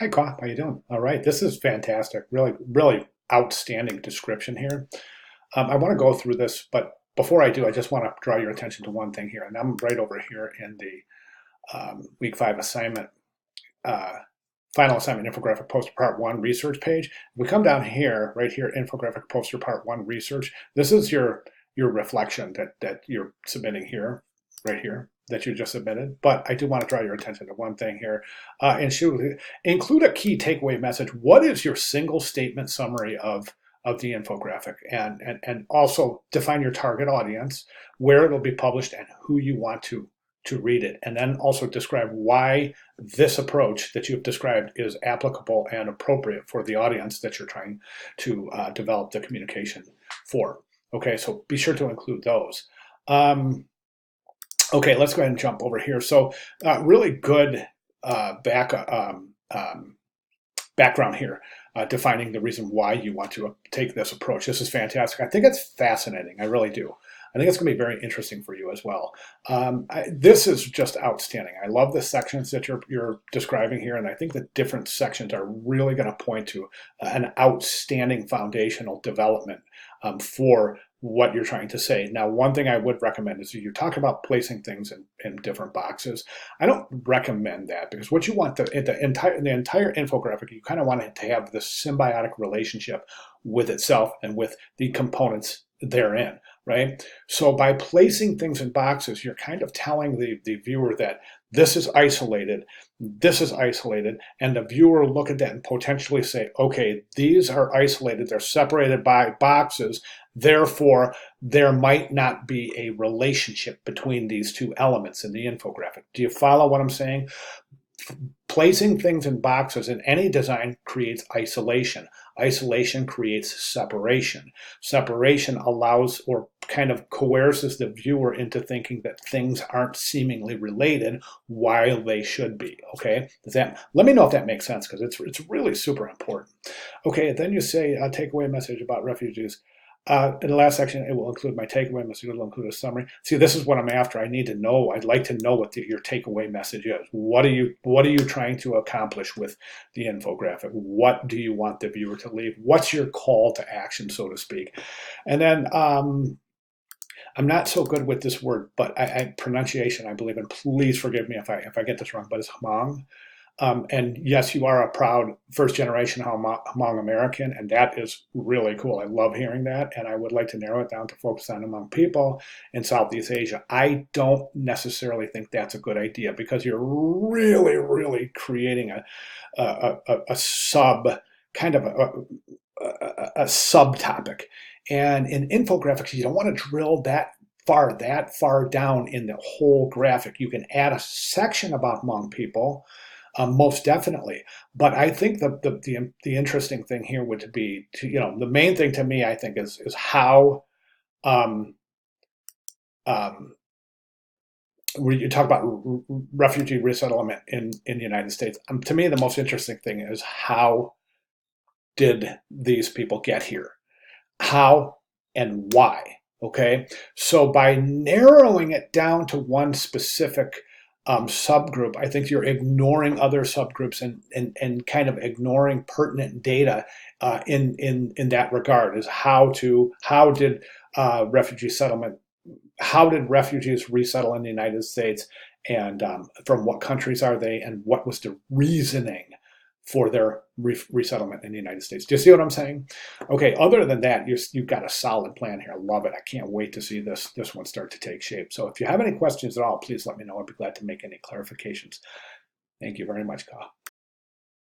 Hi, Kaw. How you doing? All right, this is fantastic. Really, really outstanding description here. I want to go through this, but before I do, I just want to draw your attention to one thing here, and I'm right over here in the week 5 assignment, uh, final assignment infographic poster part 1 research page. We come down here, right here, infographic poster part 1 research. This is your reflection that you're submitting here, right here, that you just submitted. But I do want to draw your attention to one thing here. And should include a key takeaway message. What is your single statement summary of the infographic, and also define your target audience, where it'll be published, and who you want to read it, and then also describe why this approach that you've described is applicable and appropriate for the audience that you're trying to develop the communication for. Okay, so be sure to include those. Okay, let's go ahead and jump over here. So really good background here, defining the reason why you want to take this approach. This is fantastic. I think it's fascinating. I really do. I think it's going to be very interesting for you as well. This is just outstanding. I love the sections that you're describing here, and I think the different sections are really going to point to an outstanding foundational development for what you're trying to say. Now, one thing I would recommend is you talk about placing things in different boxes. I don't recommend that, because what you want, the entire infographic, you kind of want it to have this symbiotic relationship with itself and with the components therein, right? So by placing things in boxes, you're kind of telling the viewer that this is isolated, and the viewer will look at that and potentially say, okay, these are isolated, they're separated by boxes, therefore there might not be a relationship between these two elements in the infographic. Do you follow what I'm saying? Placing things in boxes in any design creates isolation. Isolation creates separation. Separation allows, or kind of coerces, the viewer into thinking that things aren't seemingly related while they should be. Okay, let me know if that makes sense, because it's really super important. Okay, then you say a takeaway message about refugees. In the last section, it will include my takeaway message. It will include a summary. See, this is what I'm after. I need to know. I'd like to know what your takeaway message is. What are you trying to accomplish with the infographic? What do you want the viewer to leave? What's your call to action, so to speak? And then I'm not so good with this word, but pronunciation, I believe, and please forgive me if I get this wrong, but it's Hmong. And yes, you are a proud first-generation Hmong American, and that is really cool. I love hearing that, and I would like to narrow it down to focus on Hmong people in Southeast Asia. I don't necessarily think that's a good idea, because you're really, really creating a sub kind of a subtopic. And in infographics, you don't want to drill that far down in the whole graphic. You can add a section about Hmong people. Most definitely, but I think the interesting thing here would be the main thing to me, I think, is how um, where you talk about refugee resettlement in the United States. To me, the most interesting thing is, how did these people get here? How and why? Okay, so by narrowing it down to one specific subgroup, I think you're ignoring other subgroups, and kind of ignoring pertinent data in that regard. Is how did refugees resettle in the United States, and from what countries are they, and what was the reasoning for their resettlement in the United States? Do you see what I'm saying? Okay, other than that, you've got a solid plan here. I love it. I can't wait to see this one start to take shape. So if you have any questions at all, please let me know. I'd be glad to make any clarifications. Thank you very much, Kyle.